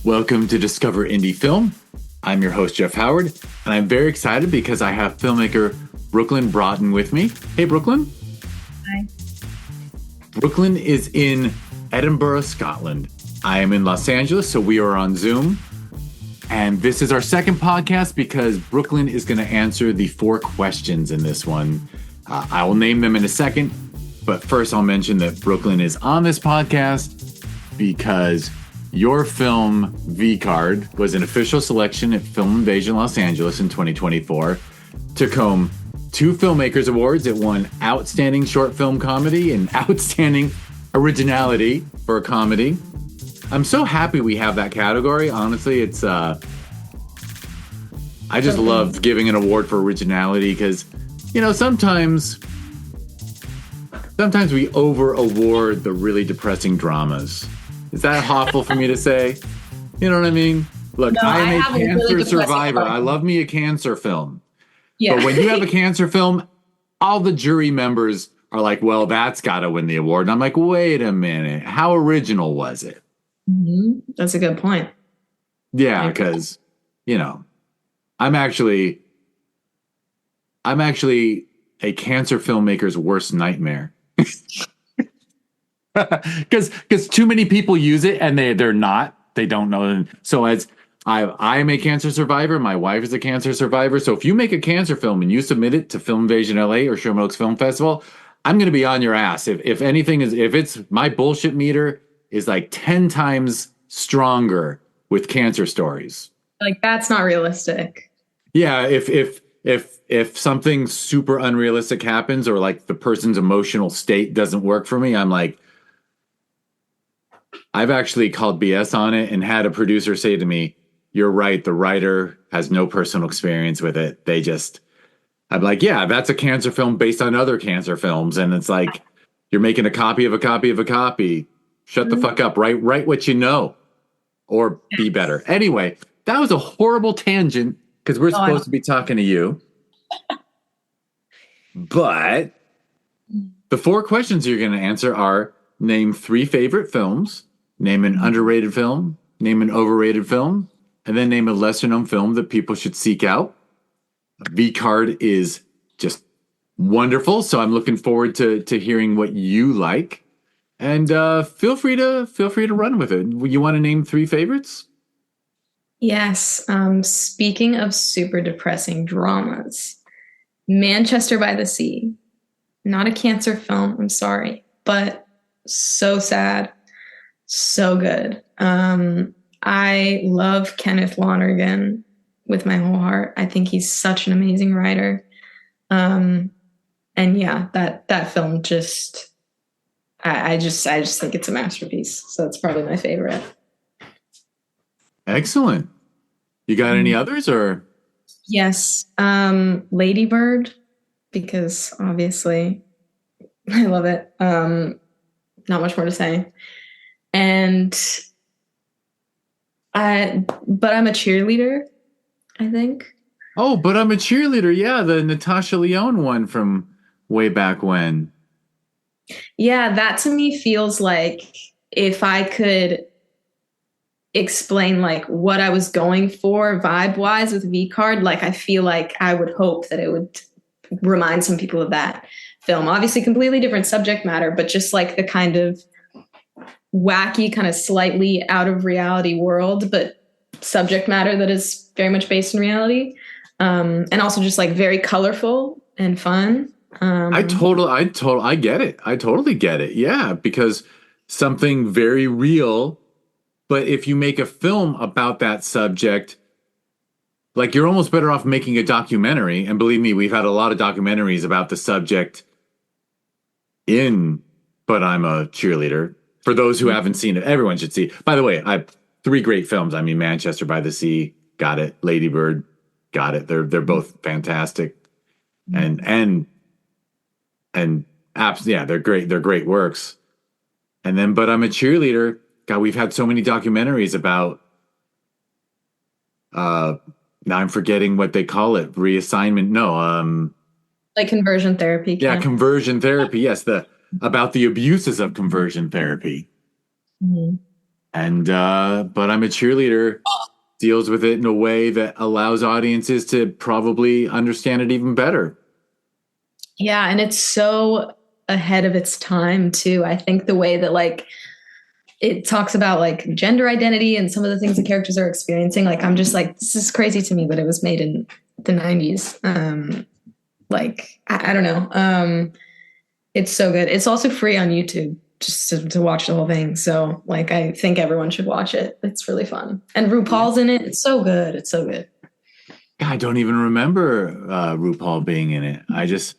Welcome to Discover Indie Film. I'm your host, Jeff Howard, and I'm very excited because I have filmmaker Brooklyn Braaten with me. Hey, Brooklyn. Hi. Brooklyn is in Edinburgh, Scotland. I am in Los Angeles, so we are on Zoom. And this is our second podcast because Brooklyn is going to answer the 4 questions in this one. I will name them in a second, but first I'll mention that Brooklyn is on this podcast because your film, V-Card, was an official selection at Film Invasion Los Angeles in 2024. Took home 2 Filmmakers Awards. It won Outstanding Short Film Comedy and Outstanding Originality for a Comedy. I'm so happy we have that category. Honestly, it's I just love giving an award for originality because, you know, sometimes we over-award the really depressing dramas. Is that awful for me to say? You know what I mean? Look, No, I am a cancer really survivor. film. I love me a cancer film. Yeah. But when you have a cancer film, all the jury members are like, well, that's got to win the award. And I'm like, wait a minute. How original was it? Mm-hmm. That's a good point. Yeah, because, you know, I'm actually a cancer filmmaker's worst nightmare. Because too many people use it and they don't know. So as I am a cancer survivor, my wife is a cancer survivor. So if you make a cancer film and you submit it to Film Invasion LA or Sherman Oaks Film Festival, I'm going to be on your ass. If it's my bullshit meter is like 10 times stronger with cancer stories. Like, that's not realistic. Yeah, if something super unrealistic happens or like the person's emotional state doesn't work for me, I'm like, I've actually called BS on it and had a producer say to me, you're right, the writer has no personal experience with it. I'm like, yeah, that's a cancer film based on other cancer films. And it's like, you're making a copy of a copy of a copy. Shut the fuck up. Write what you know or be better. Anyway, that was a horrible tangent because we're supposed to be talking to you. But the 4 questions you're going to answer are: name 3 favorite films, name an underrated film, name an overrated film, and then name a lesser known film that people should seek out. V-Card is just wonderful, so I'm looking forward to hearing what you like. And feel free to run with it. You want to name 3 favorites? Yes. Speaking of super depressing dramas, Manchester by the Sea. Not a cancer film, I'm sorry, but so sad, so good. I love Kenneth Lonergan with my whole heart. I think he's such an amazing writer. And yeah, that film just, I just think it's a masterpiece. So it's probably my favorite. Excellent. You got any others or? Yes. Lady Bird, because obviously I love it. Not much more to say. But I'm a cheerleader, I think. Oh, but I'm a cheerleader. Yeah, the Natasha Lyonne one from way back when. Yeah, that to me feels like if I could explain like what I was going for vibe-wise with V-Card, like I feel like I would hope that it would remind some people of that film. Obviously completely different subject matter, but just like the kind of wacky, kind of slightly out of reality world, but subject matter that is very much based in reality. And also just like very colorful and fun. I get it. I totally get it. Yeah, because something very real, but if you make a film about that subject, like you're almost better off making a documentary. And believe me, we've had a lot of documentaries about the subject But I'm a Cheerleader. For those who haven't seen it, everyone should see. By the way, I have 3 great films. I mean, Manchester by the Sea, got it. Lady Bird, got it. They're both fantastic, and yeah, they're great. They're great works. And then, But I'm a Cheerleader. God, we've had so many documentaries about. Now I'm forgetting what they call it. Reassignment? No. Like conversion therapy. Yeah, conversion therapy. Yes, about the abuses of conversion therapy. Mm-hmm. And but I'm a Cheerleader deals with it in a way that allows audiences to probably understand it even better. Yeah, and it's so ahead of its time too. I think the way that like it talks about like gender identity and some of the things the characters are experiencing, like I'm just like, this is crazy to me, but it was made in the 90s. Like I don't know. It's so good. It's also free on YouTube just to watch the whole thing. So like I think everyone should watch it. It's really fun. And RuPaul's in it. It's so good. It's so good. I don't even remember RuPaul being in it. I just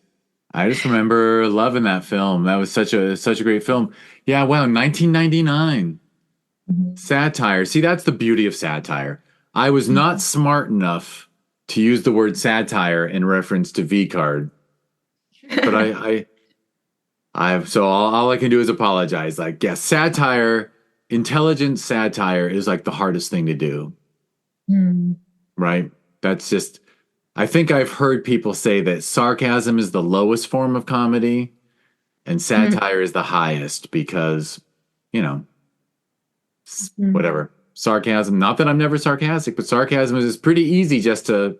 remember loving that film. That was such a great film. Yeah, wow, 1999. Mhm. Satire. See, that's the beauty of satire. I was not smart enough to use the word satire in reference to V card, but so all I can do is apologize. Like, yes, satire, intelligent satire is like the hardest thing to do, Mm. right? That's just, I think I've heard people say that sarcasm is the lowest form of comedy and Mm. satire is the highest because, you know, Mm. whatever. Sarcasm, not that I'm never sarcastic, but sarcasm is pretty easy just to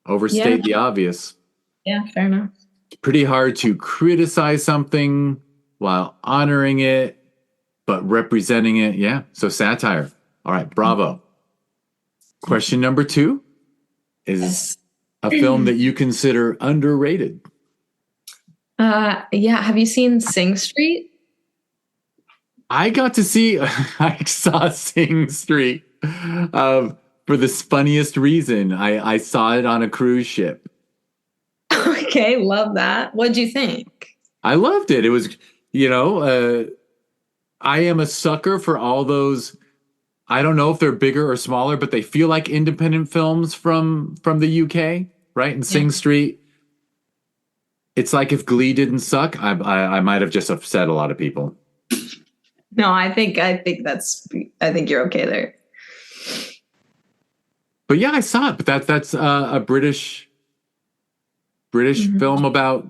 Yeah. overstate the obvious. Yeah. Fair enough. It's pretty hard to criticize something while honoring it, but representing it. Yeah. So satire. All right. Bravo. Question number 2 is a film that you consider underrated. Yeah. Have you seen Sing Street? I got to see, I saw Sing Street for the funniest reason. I saw it on a cruise ship. Okay. Love that. What'd you think? I loved it. It was, you know, I am a sucker for all those. I don't know if they're bigger or smaller, but they feel like independent films from the UK, right? And Yeah. Sing Street. It's like if Glee didn't suck, I might have just upset a lot of people. No, I think you're okay there. But yeah, I saw it. But that's a British Mhm. film about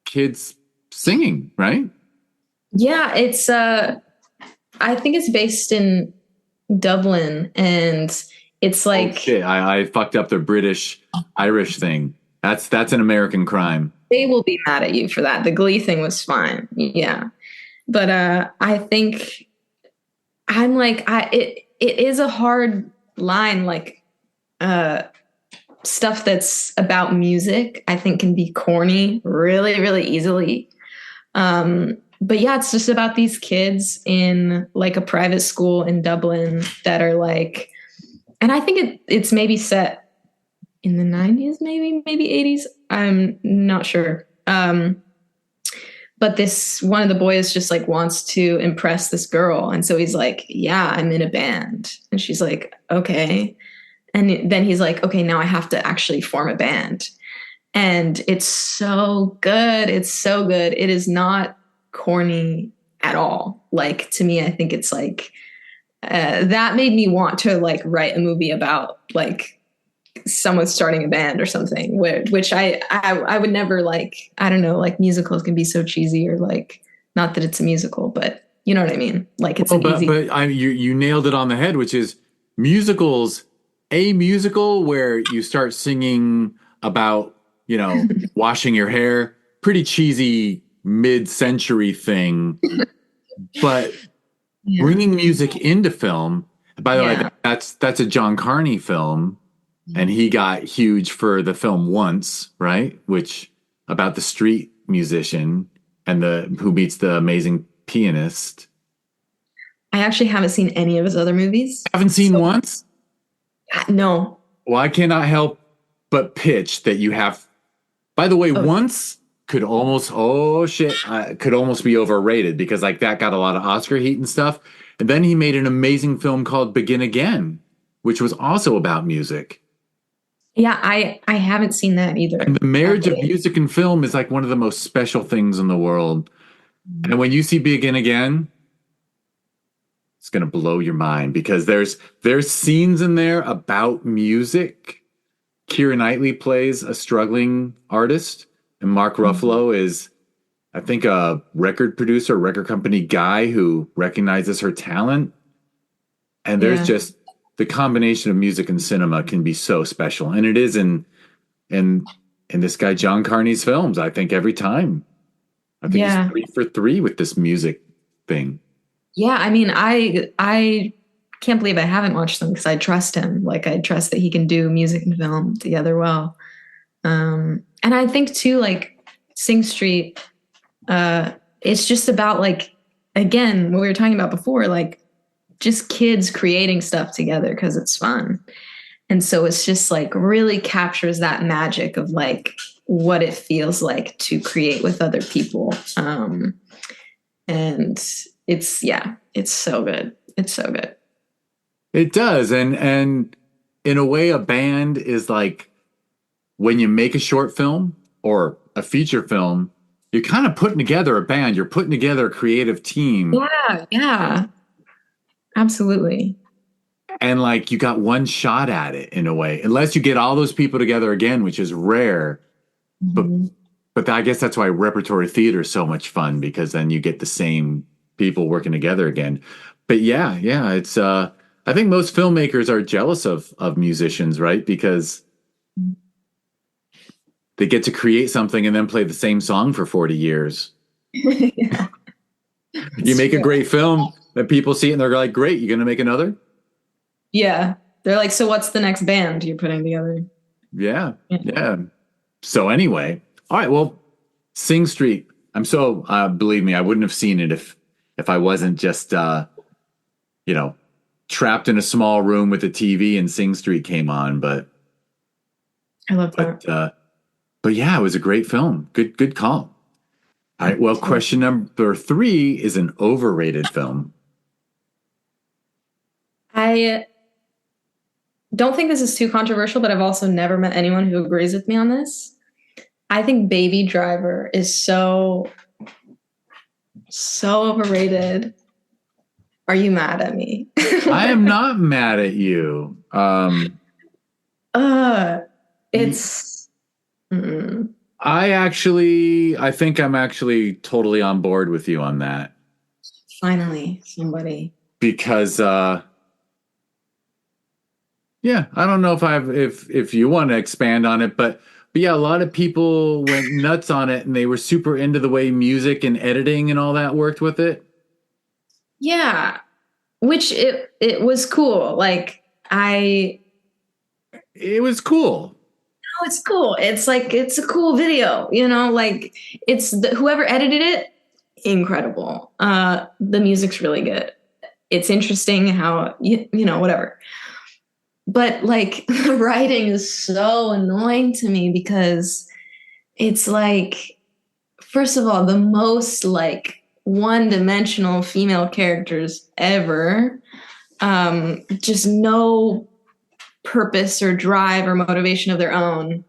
kids singing, right? Yeah, it's I think it's based in Dublin and it's Oh like shit! I fucked up the British Irish thing. That's an American crime. they will be mad at you for that. The Glee thing was fine. Yeah. But I think I'm like it is a hard line like uh stuff that's about music I think can be corny really really easily. But yeah, it's just about these kids in like a private school in Dublin that are like, and I think it's maybe set in the 90s, maybe 80s. I'm not sure. But this one of the boys just like wants to impress this girl, and so he's like, "Yeah, I'm in a band," and she's like, "Okay," and then he's like, "Okay, now I have to actually form a band." And it's so good. It's so good. It is not corny at all. Like to me, I think it's like that made me want to like write a movie about like someone starting a band or something. Which I would never like. I don't know. Like musicals can be so cheesy or like not that it's a musical, but you know what I mean. Like it's Well, an easy. you nailed it on the head, which is musicals. A musical where you start singing about, washing your hair, pretty cheesy mid-century thing, but Yeah. bringing music into film. By the way, Yeah. that's a John Carney film, and he got huge for the film Once, right? Which about the street musician and the who meets the amazing pianist. I actually haven't seen any of his other movies. Haven't seen Once? No. Well, I cannot help but pitch that you have. By the way, Oh, Once could almost could almost be overrated because like that got a lot of Oscar heat and stuff. And then he made an amazing film called Begin Again, which was also about music. yeah, I haven't seen that either. And the marriage of Actually. music and film is like one of the most special things in the world. And when you see Begin Again, it's going to blow your mind because there's scenes in there about music. Keira Knightley plays a struggling artist, and Mark Ruffalo is, I think, a record producer, record company guy who recognizes her talent. And there's just the combination of music and cinema can be so special. And it is in this guy John Carney's films. I think every time. I think he's 3 for 3 with this music thing. Yeah, I mean, I can't believe I haven't watched them because I trust him. Like I trust that he can do music and film together well. And I think too, like Sing Street, it's just about like, again, what we were talking about before, like just kids creating stuff together because it's fun. And so it's just like really captures that magic of like what it feels like to create with other people. And it's so good. It's so good. It does. And in a way, a band is like when you make a short film or a feature film, you're kind of putting together a band. You're putting together a creative team. Yeah. Absolutely. And like you got one shot at it in a way, unless you get all those people together again, which is rare. Mm-hmm. But I guess that's why repertory theater is so much fun, because then you get the same people working together again. But yeah, it's I think most filmmakers are jealous of musicians, right? Because they get to create something and then play the same song for 40 years. Yeah. You make a great film that people see it and they're like, great, you're going to make another? Yeah. They're like, so what's the next band you're putting together? Yeah. So anyway, all right, well, Sing Street. I'm so, believe me, I wouldn't have seen it if I wasn't just, trapped in a small room with a TV and Sing Street came on. But I love that. But yeah, it was a great film. Good call. All right. Well, question number 3 is an overrated film. I don't think this is too controversial, but I've also never met anyone who agrees with me on this. I think Baby Driver is so overrated. Are you mad at me? I am not mad at you. It's. I think I'm actually totally on board with you on that. Finally, somebody. Because I don't know if you want to expand on it, but yeah, a lot of people went nuts on it and they were super into the way music and editing and all that worked with it. Yeah, which it was cool. Like it was cool. No, it's cool. It's like it's a cool video, like it's whoever edited it, incredible. The music's really good. It's interesting how whatever. But like the writing is so annoying to me because it's like, first of all, the most like one-dimensional female characters ever. Just no purpose or drive or motivation of their own.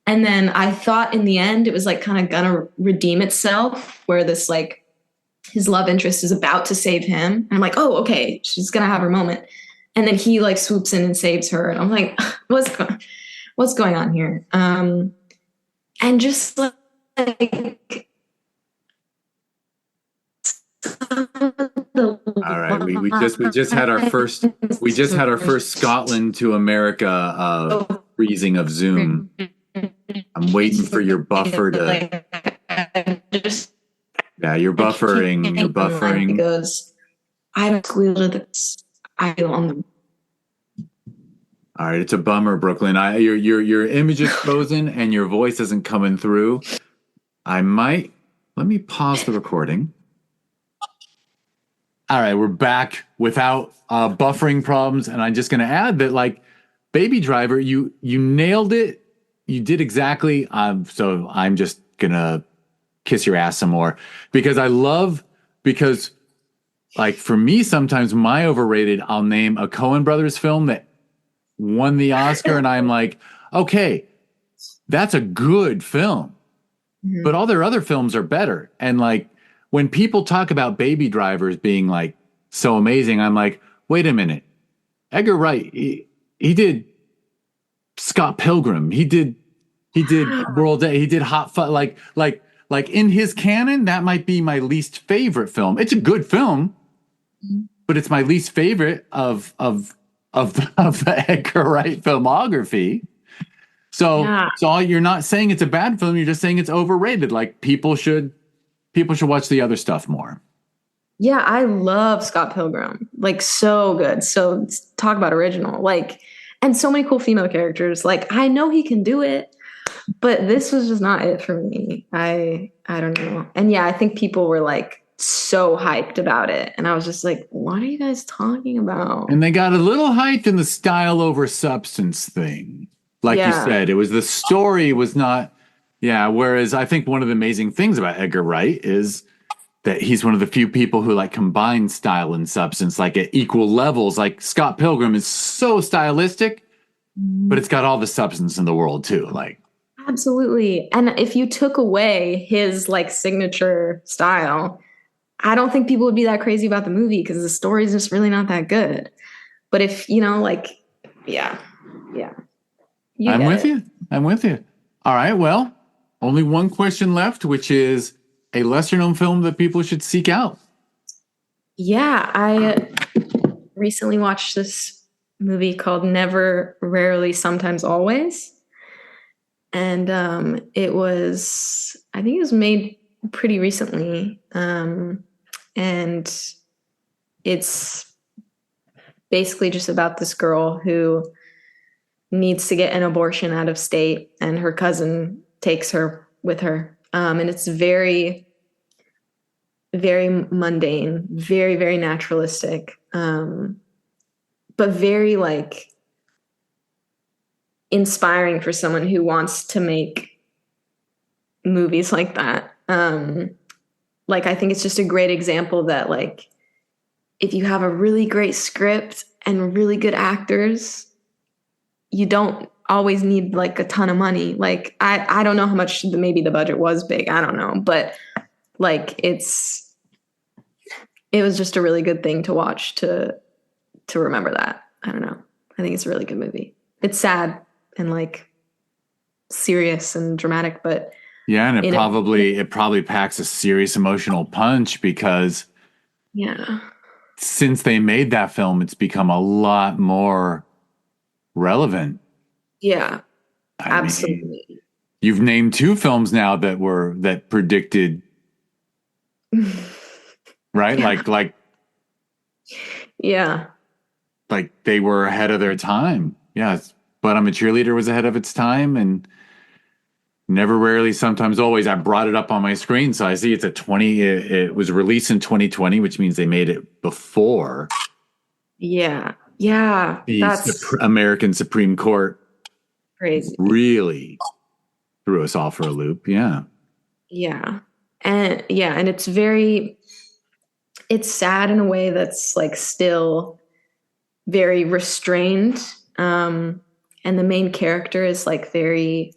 And then I thought in the end it was like kind of gonna redeem itself, where this like his love interest is about to save him. And I'm like, oh, okay, she's gonna have her moment. And then he like swoops in and saves her. And I'm like, what's going on here? And just like all right, we just had our first Scotland to America freezing of Zoom. I'm waiting for your buffer to. Yeah, you're buffering. You're buffering. He goes, I don't squeal to this. I feel on the. All right, it's a bummer, Brooklyn. Your image is frozen and your voice isn't coming through. Let me pause the recording. All right, we're back without buffering problems, and I'm just going to add that, like, Baby Driver, you nailed it. You did exactly. So I'm just going to kiss your ass some more because like for me, sometimes my overrated, I'll name a Coen Brothers film that won the Oscar, and I'm like, okay, that's a good film, but all their other films are better. And like, when people talk about Baby Drivers being like so amazing, I'm like, wait a minute. Edgar Wright, he did Scott Pilgrim. He did World Day. He did Hot Fuzz. Like in his canon, that might be my least favorite film. It's a good film, but it's my least favorite of the Edgar Wright filmography. So Yeah. you're not saying it's a bad film, you're just saying it's overrated. Like people should watch the other stuff more. Yeah, I love Scott Pilgrim. Like so good. So talk about original. Like and so many cool female characters. Like I know he can do it, but this was just not it for me. I don't know. And yeah, I think people were like so hyped about it. And I was just like, what are you guys talking about? And they got a little hyped in the style over substance thing. Like you Yeah. said, it was the story was not, yeah. Whereas I think one of the amazing things about Edgar Wright is that he's one of the few people who like combine style and substance like at equal levels. Like Scott Pilgrim is so stylistic, but it's got all the substance in the world too. Like, Absolutely. And if you took away his like signature style, I don't think people would be that crazy about the movie because the story is just really not that good. But if, like, yeah, yeah, you I'm get with it. you. I'm with you. All right. Well, only one question left, which is a lesser known film that people should seek out. Yeah, I recently watched this movie called Never, Rarely, Sometimes, Always. And I think it was made pretty recently. And it's basically just about this girl who needs to get an abortion out of state, and her cousin takes her with her. And it's very, very mundane, very, very naturalistic, but very like inspiring for someone who wants to make movies like that. Like I think it's just a great example that like if you have a really great script and really good actors, you don't always need like a ton of money. Like I don't know how much maybe the budget was big. I don't know, but like it was just a really good thing to watch to remember that. I don't know. I think it's a really good movie. It's sad and like serious and dramatic, but Yeah, and it probably packs a serious emotional punch because yeah. since they made that film, it's become a lot more relevant. Yeah, I mean, absolutely. you've named two films now that predicted, right? Yeah. Yeah. Like they were ahead of their time. Yeah, but I'm a cheerleader was ahead of its time, and never, rarely, sometimes, always. I brought it up on my screen, so I see it's a 20. It was released in 2020, which means they made it before Yeah. Yeah. the That's American Supreme Court crazy. really threw us all for a loop. Yeah. Yeah. And it's sad in a way that's like still very restrained. And the main character is like very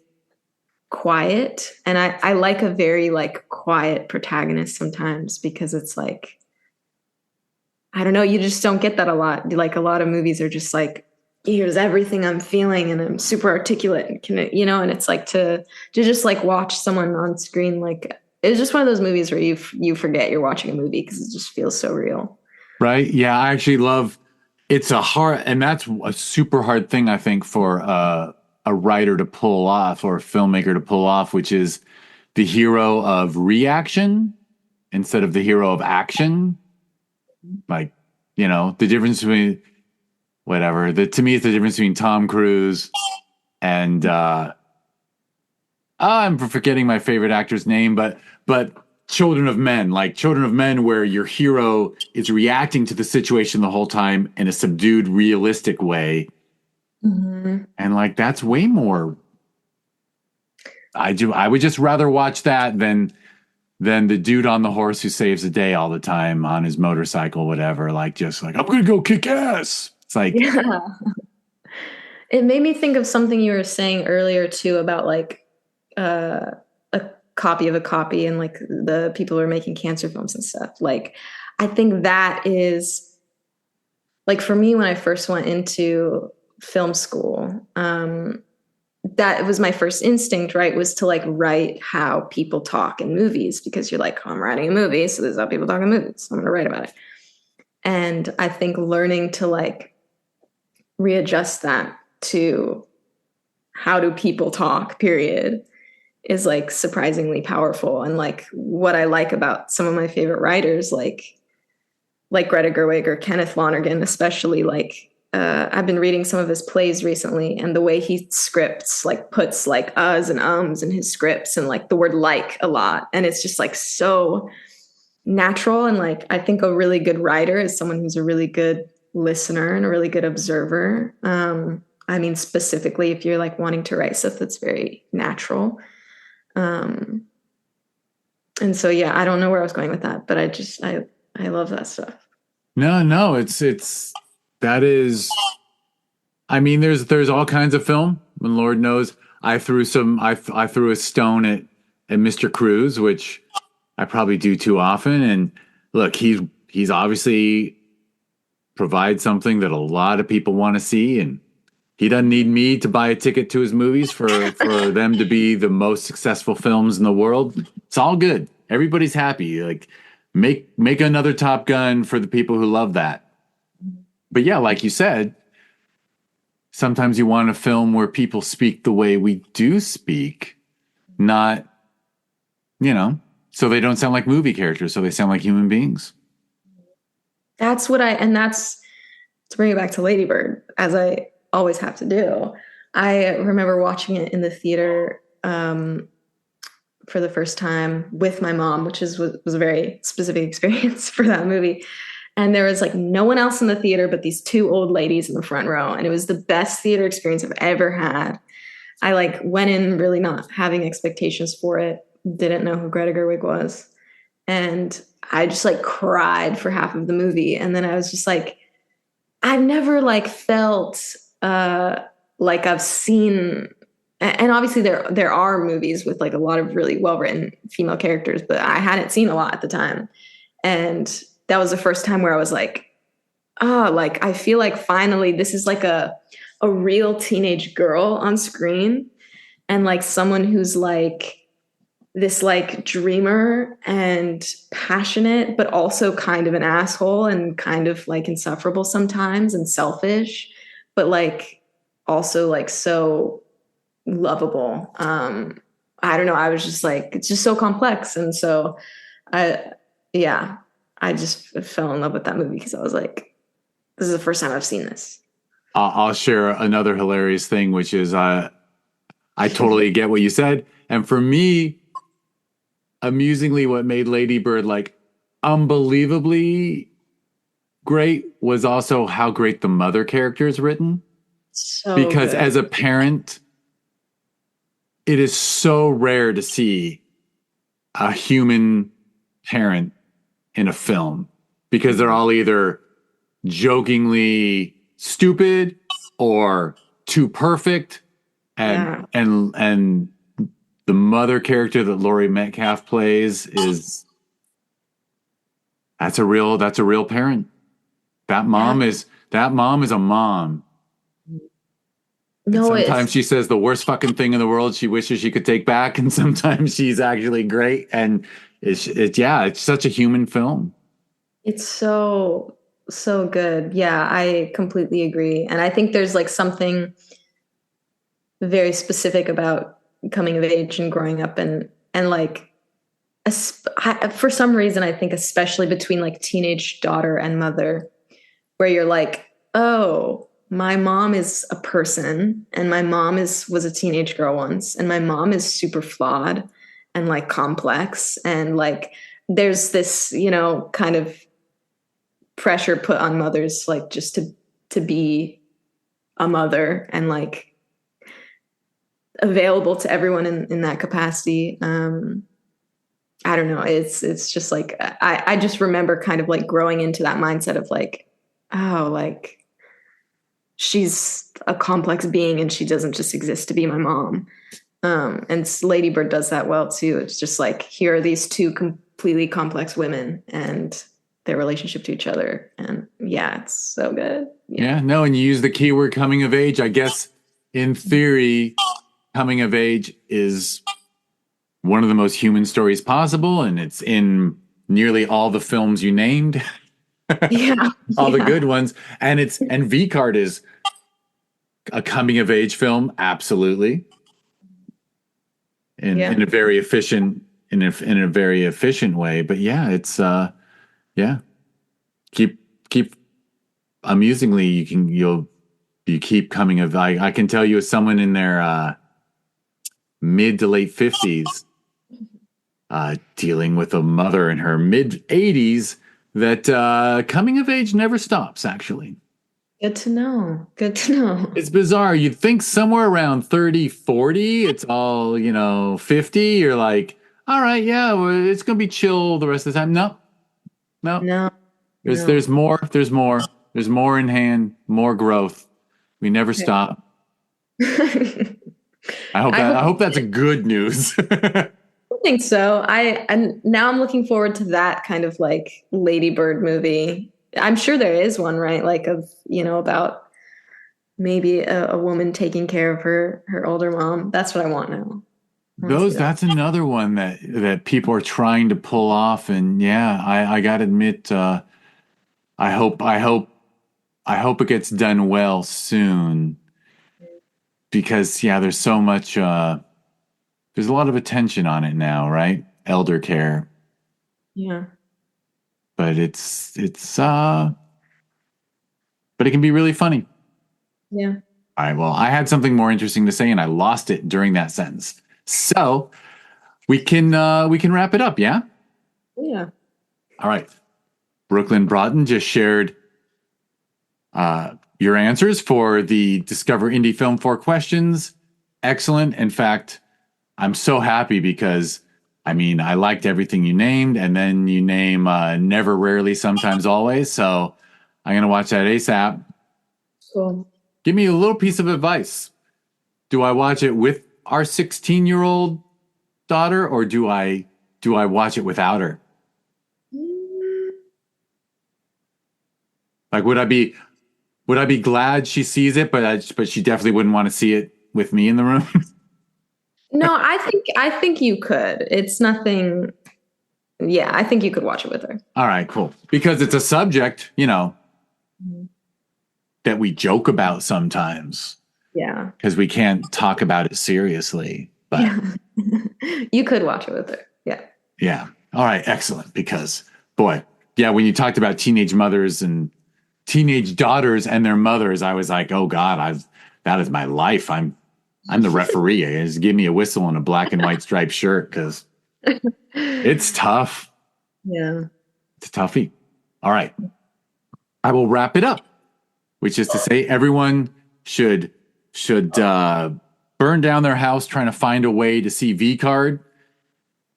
quiet. And I like a very like quiet protagonist sometimes because it's like, I don't know, you just don't get that a lot. Like a lot of movies are just like, here's everything I'm feeling and I'm super articulate and and it's like to just like watch someone on screen. Like it's just one of those movies where you forget you're watching a movie because it just feels so real. Right. Yeah. I actually love it's a hard, and that's a super hard thing, I think, for a writer to pull off or a filmmaker to pull off, which is the hero of reaction instead of the hero of action. Like, the difference between whatever. To me, it's the difference between Tom Cruise and I'm forgetting my favorite actor's name, but Children of Men, like Children of Men, where your hero is reacting to the situation the whole time in a subdued, realistic way, and like that's way more. I would just rather watch that than the dude on the horse who saves the day all the time on his motorcycle, whatever. Like just like I'm gonna go kick ass. It's like Yeah. It made me think of something you were saying earlier too about like a copy of a copy and like the people who are making cancer films and stuff. Like I think that is like for me when I first went into film school, that was my first instinct, right? Was to like write how people talk in movies because you're like, oh, I'm writing a movie, so this is how people talk in movies. So I'm gonna write about it. And I think learning to like readjust that to how do people talk, period, is like surprisingly powerful. And like what I like about some of my favorite writers, like Greta Gerwig or Kenneth Lonergan, especially, like I've been reading some of his plays recently, and the way he scripts, like puts like uhs and ums in his scripts, and like the word like a lot, and it's just like so natural. And like I think a really good writer is someone who's a really good listener and a really good observer. I mean, specifically if you're like wanting to write stuff that's very natural. Um, and so yeah, I don't know where I was going with that, but I love that stuff. No, it's that is. I mean, there's all kinds of film, and Lord knows I threw a stone at Mr. Cruz, which I probably do too often. And look, he's obviously provides something that a lot of people want to see, and he doesn't need me to buy a ticket to his movies for them to be the most successful films in the world. It's all good. Everybody's happy. Like make another Top Gun for the people who love that. But yeah, like you said, sometimes you want a film where people speak the way we do speak, not, so they don't sound like movie characters, so they sound like human beings. That's to bring it back to Lady Bird, as I always have to do. I remember watching it in the theater for the first time with my mom, which was a very specific experience for that movie. And there was like no one else in the theater but these two old ladies in the front row. And it was the best theater experience I've ever had. I like went in really not having expectations for it. Didn't know who Greta Gerwig was. And I just like cried for half of the movie. And then I was just like, I've never like felt like I've seen, and obviously there are movies with like a lot of really well-written female characters, but I hadn't seen a lot at the time. And that was the first time where I was like, oh, like I feel like finally this is like a real teenage girl on screen, and like someone who's like this like dreamer and passionate, but also kind of an asshole and kind of like insufferable sometimes and selfish, but like also like so lovable. I don't know. I was just like, it's just so complex. And so yeah, I just fell in love with that movie because I was like, this is the first time I've seen this. I'll share another hilarious thing, which is I totally get what you said. And for me, amusingly, what made Lady Bird like unbelievably great was also how great the mother character is written. So because good. as a parent, it is so rare to see a human parent in a film because they're all either jokingly stupid or too perfect, and the mother character that Laurie Metcalf plays is that's a real parent. That mom is a mom. No, sometimes she says the worst fucking thing in the world she wishes she could take back, and sometimes she's actually great. And it's such a human film. it's so good. Yeah, I completely agree. And I think there's like something very specific about coming of age and growing up, and like for some reason I think especially between like teenage daughter and mother, where you're like, oh, my mom is a person, and my mom was a teenage girl once, and my mom is super flawed and like complex, and like there's this, kind of pressure put on mothers like just to be a mother and like available to everyone in that capacity. I don't know. It's just like I just remember kind of like growing into that mindset of like, oh, like she's a complex being and she doesn't just exist to be my mom. And Lady Bird does that well too. It's just like, here are these two completely complex women and their relationship to each other. And yeah, it's so good. Yeah, no, and you use the keyword coming of age. I guess in theory, coming of age is one of the most human stories possible, and it's in nearly all the films you named. Yeah. All the Yeah. good ones. And V Card is a coming of age film, absolutely. Yeah. In a very efficient in a very efficient way. But yeah, it's yeah. Keep amusingly you keep coming of I can tell you as someone in their mid to late 50s dealing with a mother in her mid 80s that coming of age never stops, actually. Good to know. Good to know. It's bizarre. You'd think somewhere around 30, 40, it's all, 50. You're like, all right, yeah, well, it's going to be chill the rest of the time. No, no. No. There's No. more. There's more. There's more in hand, more growth. We never Okay. stop. I I hope hope that's a good news. I think so. And now I'm looking forward to that kind of like Lady Bird movie. I'm sure there is one, right? Like about maybe a woman taking care of her older mom. That's what I want now. I want to see that. That's another one that people are trying to pull off. And yeah, I gotta admit, I hope it gets done well soon because yeah, there's so much there's a lot of attention on it now, right? Elder care. Yeah. But but it can be really funny. Yeah. All right, well, I had something more interesting to say and I lost it during that sentence. So, we can wrap it up, yeah? Yeah. All right. Brooklyn Braaten just shared your answers for the Discover Indie Film 4 questions. Excellent. In fact, I'm so happy because I mean, I liked everything you named, and then you name Never, Rarely, Sometimes, Always. So I'm going to watch that ASAP. Cool. Give me a little piece of advice. Do I watch it with our 16-year-old daughter, or do I watch it without her? Like, would I be glad she sees it, but she definitely wouldn't want to see it with me in the room? No, I think you could. It's nothing. Yeah, I think you could watch it with her. All right, cool. Because it's a subject, that we joke about sometimes. Yeah. Because we can't talk about it seriously. But yeah. You could watch it with her. Yeah. Yeah. All right, excellent. Because boy, yeah, when you talked about teenage mothers and teenage daughters and their mothers, I was like, oh God, that is my life. I'm the referee. Just give me a whistle and a black and white striped shirt because it's tough. Yeah. It's a toughie. All right. I will wrap it up, which is to say everyone should burn down their house trying to find a way to see V Card.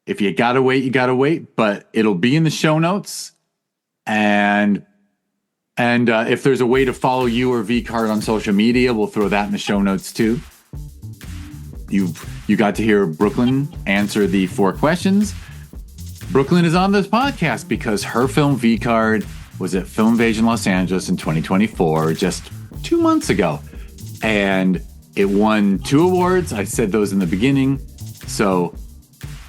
If you gotta wait, you gotta wait, but it'll be in the show notes. And if there's a way to follow you or V Card on social media, we'll throw that in the show notes too. You got to hear Brooklyn answer the 4 questions. Brooklyn is on this podcast because her film V Card was at Film Invasion Los Angeles in 2024, just 2 months ago. And it won 2 awards. I said those in the beginning. So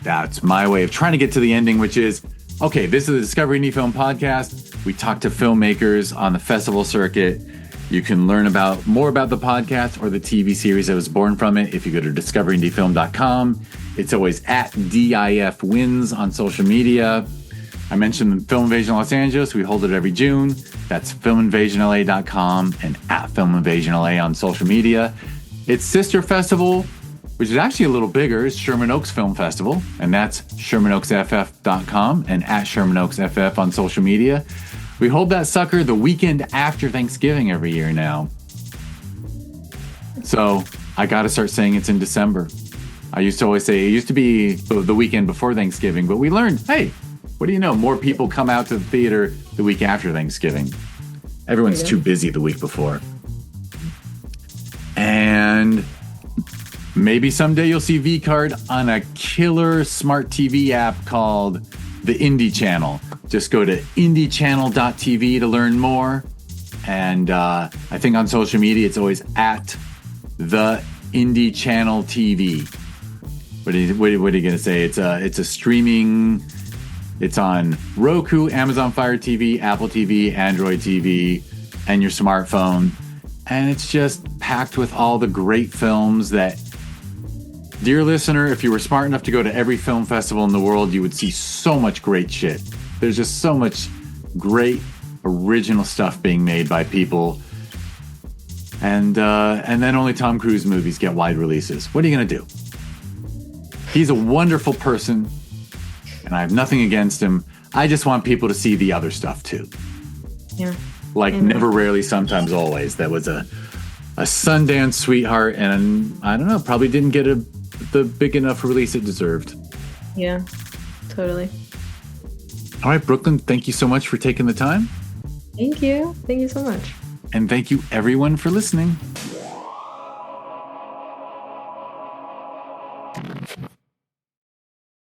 that's my way of trying to get to the ending, which is, okay, this is the Discovery Indie Film Podcast. We talk to filmmakers on the festival circuit. You can learn more about the podcast or the TV series that was born from it if you go to discoveryindiefilm.com. It's always at DIF Wins on social media. I mentioned Film Invasion Los Angeles. We hold it every June. That's filminvasionla.com and at filminvasionla on social media. Its sister festival, which is actually a little bigger, is Sherman Oaks Film Festival, and that's shermanoaksff.com and at shermanoaksff on social media. We hold that sucker the weekend after Thanksgiving every year now. So I got to start saying it's in December. I used to always say it used to be the weekend before Thanksgiving, but we learned, hey, what do you know? More people come out to the theater the week after Thanksgiving. Everyone's too busy the week before. And maybe someday you'll see V Card on a killer smart TV app called the Indie Channel. Just go to indiechannel.tv to learn more. And I think on social media, it's always at the Indie Channel TV. What are you going to say? It's a streaming It's on Roku, Amazon Fire TV, Apple TV, Android TV, and your smartphone. And it's just packed with all the great films that, dear listener, if you were smart enough to go to every film festival in the world, you would see so much great shit. There's just so much great original stuff being made by people. And then only Tom Cruise movies get wide releases. What are you going to do? He's a wonderful person, and I have nothing against him. I just want people to see the other stuff too. Yeah. Like Never, Rarely, Sometimes, Always. That was a Sundance sweetheart, and I don't know, probably didn't get the big enough release it deserved. Yeah, totally. All right, Brooklyn, thank you so much for taking the time. Thank you. Thank you so much. And thank you, everyone, for listening.